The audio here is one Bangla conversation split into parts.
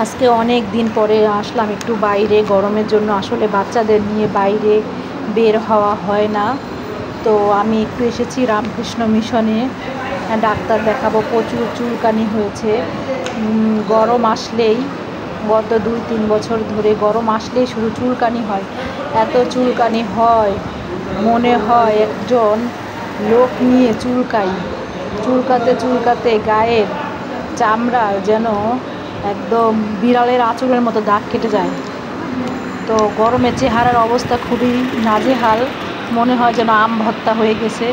আজকে অনেক দিন পরে আসলাম একটু বাইরে গরমের জন্য। আসলে বাচ্চাদের নিয়ে বাইরে বের হওয়া হয় না, তো আমি একটু এসেছি রামকৃষ্ণ মিশনে ডাক্তার দেখাবো। প্রচুর চুলকানি হয়েছে। গরম আসলেই গত 2-3 বছর ধরে গরম আসলেই শুধু চুলকানি হয়। এত চুলকানি হয়, মনে হয় একজন লোক নিয়ে চুলকাই। চুলকাতে চুলকাতে গায়ের চামড়া যেন একদম বিড়ালের আঁচড়ের মতো দাগ কেটে যায়। তো গরমে চেহারার অবস্থা খুবই নাজেহাল, মনে হয় যেন আম ভর্তা হয়ে গেছে।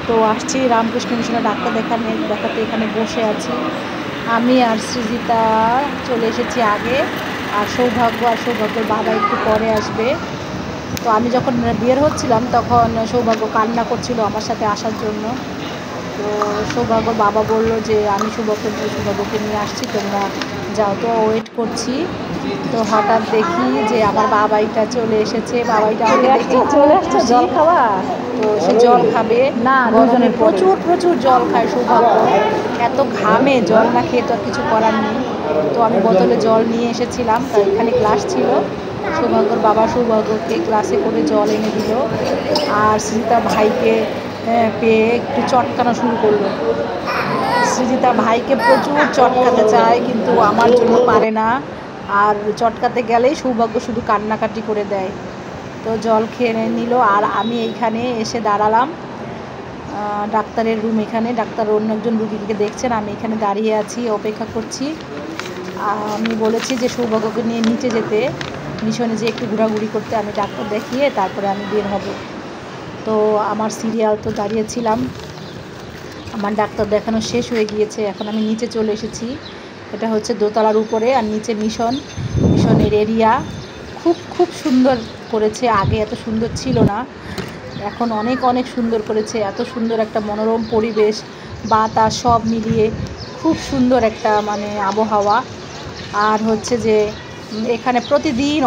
তো আসছি রামকৃষ্ণ মিশনে ডাক্তার দেখাতে এখানে বসে আছি। আমি আর সৃজিতা চলে এসেছি আগে, আর সৌভাগ্যর বাবা একটু পরে আসবে। তো আমি যখন বের হচ্ছিলাম তখন সৌভাগ্য কান্না করছিল আমার সাথে আসার জন্য। তো সৌভাগ্যর বাবা বললো যে আমি সৌভাগ্যকে নিয়ে আসছি, তোমরা যাও। তো ওয়েট করছি, তো হঠাৎ দেখি যে আমার বাবাইটা চলে এসেছে। বাবাইটা চলে আসছে জল খাওয়া। তো সে জল খাবে না, গরমে প্রচুর জল খায় সৌভাগ্য। এত ঘামে, জল না খেয়ে তো আর কিছু করার নেই। তো আমি বোতলে জল নিয়ে এসেছিলাম, এখানে গ্লাস ছিল। সৌভাগ্যর বাবা সৌভাগ্যকে গ্লাসে করে জল এনে দিল, আর সৃজিতা ভাইকে পেয়ে একটু চটকানো শুরু করলো। সৃজিতা ভাইকে প্রচুর চটকাতে চায়, কিন্তু আমার জন্য পারে না। আর চটকাতে গেলেই সৌভাগ্য শুধু কান্নাকাটি করে দেয়। তো জল খেয়ে নিল, আর আমি এইখানে এসে দাঁড়ালাম ডাক্তারের রুম। এখানে ডাক্তার অন্য একজন রুগীকে দেখছেন, আমি এখানে দাঁড়িয়ে আছি, অপেক্ষা করছি। আমি বলেছি যে সৌভাগ্যকে নিয়ে নিচে যেতে, মিশনে যে একটু ঘোরাঘুরি করতে। আমি ডাক্তার দেখিয়ে তারপরে আমি বের হব। তো আমার সিরিয়াল তো দাঁড়িয়েছিলাম, আমার ডাক্তার দেখানো শেষ হয়ে গিয়েছে। এখন আমি নিচে চলে এসেছি। এটা হচ্ছে দোতলার উপরে, আর নিচে মিশনের এরিয়া। খুব সুন্দর করেছে, আগে এত সুন্দর ছিল না, এখন অনেক সুন্দর করেছে। এত সুন্দর একটা মনোরম পরিবেশ, বাতাস সব মিলিয়ে খুব সুন্দর একটা আবহাওয়া। আর হচ্ছে যে এখানে প্রতিদিন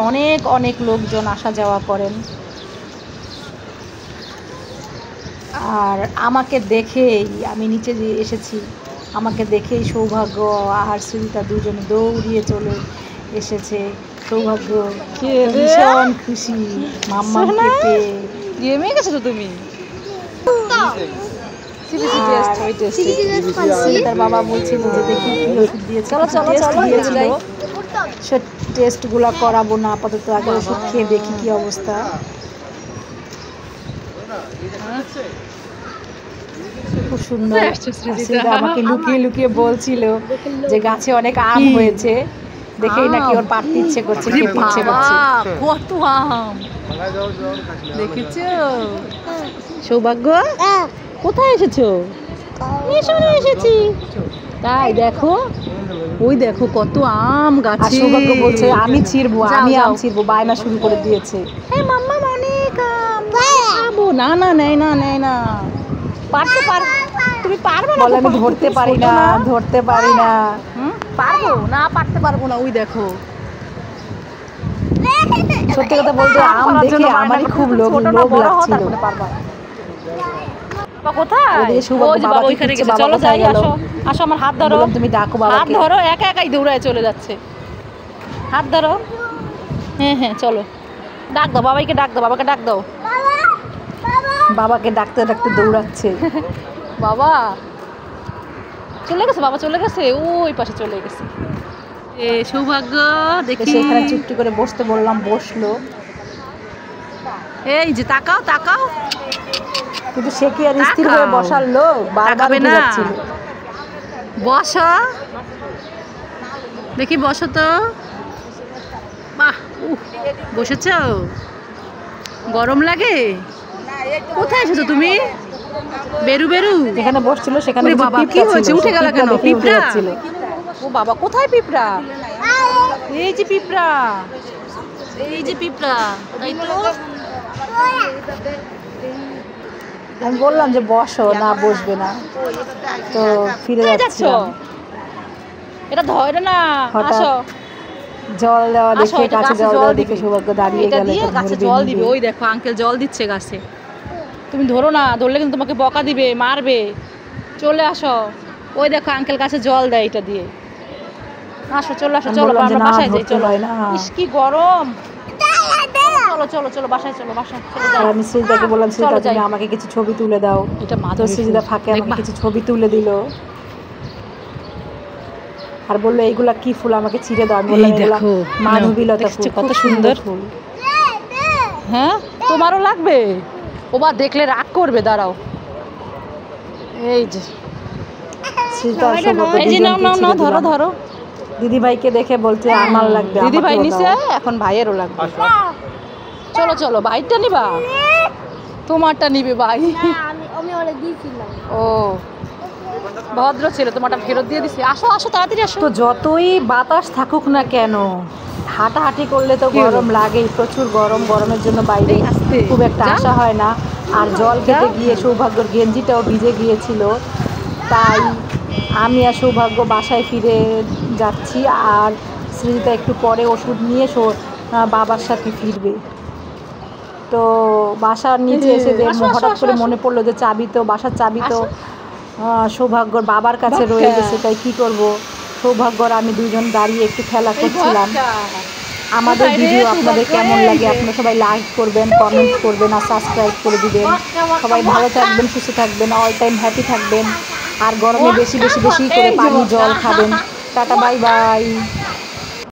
অনেক লোকজন আসা যাওয়া করেন। আর আমাকে দেখেই আমি নিচে এসেছি, আমাকে দেখেই সৌভাগ্য আর সৃজিতা দুজনে দৌড়িয়ে চলে এসেছে। সৌভাগ্য ভীষণ খুশি মাম্মাকে পেয়ে। গেমে গেছো তো তুমি? তার বাবা বলছিল যে দেখি কি ওষুধ দিয়েছে, সে টেস্টগুলো করাবো না আপাতত, আগে ওষুধ খেয়ে দেখি কি অবস্থা। খুব সুন্দর। আমাকে লুকিয়ে বলছিল যে গাছে অনেক আম হয়েছে, দেখেই নাকি ওর পাড়তে ইচ্ছে করছে, খেতে ইচ্ছে করছে। কত আম দেখেছো? সৌভাগ্য কোথায় এসেছো? মিশনে এসেছি। তাই দেখো, ওই দেখো কত আম গাছে। সৌভাগ্য বলছে আমি ছিড়বো, আমি আম ছিড়বো, বায়না শুরু করে দিয়েছে। হ্যাঁ মাম্মা অনেক আম খাবো। না নেই না, তুমি পারবে না? বলে আমি ধরতে পারি না। পারতে পারবো না। ওই দেখো, সত্যি কথা বলতে আম দেখে আমারই খুব লোভ লাগছিল। চলো যাই, আসো আমার হাত ধরো। তুমি ডাকো হাত বাবাকে। ধরো, একাই দৌড়ায় চলে যাচ্ছে। হাত ধরো, হ্যাঁ চলো। ডাক দাও বাবাকে, বাবাকে ডাক দাও। বাবাকে ডাকতে দৌড়াচ্ছে। বাবা চলে গেছে, ওই পাশে চলে গেছে। সৌভাগ্য দেখি, সেখানে চুপটি করে বসতে বললাম, বসলো। এই যে তাকাও। কিন্তু সে কি আর স্থির হয়ে বসার লোক? বারবার উঠে যাচ্ছিল। বসো দেখি, বসো তো। বাহ, বসেছ? গরম লাগে? কোথায় এসেছো তুমি? বেরু যেখানে বসছিল সেখানে বাবা কি হয়েছে? উঠে গেল কেন? পিঁপড়া? ও বাবা, কোথায় পিঁপড়া? এই যে পিঁপড়া, তাই তো। আমি বললাম যে বসো, না বসবে না, তো ফিরে যাচ্ছে। এটা ধরে না। আসো, জল দেওয়া দেখে, গাছে জল দেওয়া দেখে সৌভাগ্য দাঁড়িয়ে গেল। গাছে জল দিবে, ওই দেখো আঙ্কেল জল দিচ্ছে গাছে। তুমি ধরো না, ধরলে কিন্তু তোমাকে বকা দিবে, মারবে। চলে আসো, ওই দেখো আঙ্কেল গাছে জল দেয় এটা দিয়ে। আসো চলো আসো আমি চলো বললাম যে আমরা না, বাসায় যাই ধরতে চলো হয় না। ইস কি গরম চলো চলো চলো বাসায় চলো চলে আর যাই আমি সৃজিতাকে বললাম, চলো সৃজিতা যাই তুমি আমাকে কিছু ছবি তুলে দাও। এটা তো মাধবী সৃজিতা ফুল ফাঁকে আমাকে দেখবা কিছু ছবি তুলে দিল আর বললো এইগুলা কি ফুল, আমাকে ছিঁড়ে দাও। আমি বললাম এই এগুলা দেখো, মাধবীলতা দেখছো ফুল, কত কত সুন্দর। সুন্দর ফুল। হ্যাঁ তোমারও লাগবে, ও বা দেখলে রাগ করবে, দাঁড়াও এই যে সৃজিতা আর সৌভাগ্য এই যে নাও দুজনকেই নাও নাও ছিঁড়ে ধরো দিলাম। ধরো দিদিভাইকে দেখে বলছে আমার লাগবে, দিদি ভাই আমাকেও নিছে, দাও। এখন ভাইয়েরও লাগবে। চলো চলো ভাইটা নিবা, তোমারটা নিবে ভাই। ও ভদ্র ছিল, তোমারটা ফেরত দিয়ে দিছি। আসো আসো তাড়াতাড়ি আসো। তো যতই বাতাস থাকুক না কেন, হাঁটাহাঁটি করলে তো কি হলো? গরম লাগেই, প্রচুর গরম। গরমের জন্য বাইরে এই আস্তে খুব একটা যাও। আসা হয় না। আর জল খেতে যাও। গিয়ে সৌভাগ্যর গেঞ্জিটাও ভিজে গিয়েছিল, তাই আমি আর সৌভাগ্য বাসায় ফিরে যাচ্ছি। আর সৃজিতা একটু পরে ওষুধ নিয়ে বাবার সাথে ফিরবে। তো বাসার নিচে এসে আসো, আসো, হঠাৎ আসো, করে আসো। মনে পড়লো যে বাসার চাবি তো আসো। সৌভাগ্যর বাবার কাছে বাক্কা। রয়ে গেছে, তাই কি করব। সৌভাগ্যর আমি দুজন দাঁড়িয়ে একটু খেলা এই করছিলাম। বাচ্চা। আমাদের কোথায় রে ভিডিও আপনাদের সৌভাগ্য? কেমন এই লাগে যে। আপনারা সবাই লাইক করবেন, কমেন্ট করবেন আর সাবস্ক্রাইব করে দিবেন। সবাই ভালো থাকবেন, সুস্থ থাকবেন, অল টাইম হ্যাপি থাকবেন। আর গরমে বেশি বেশি বেশি করে এই যে পানি জল বাচ্চা। খাবেন। Tata, bye bye.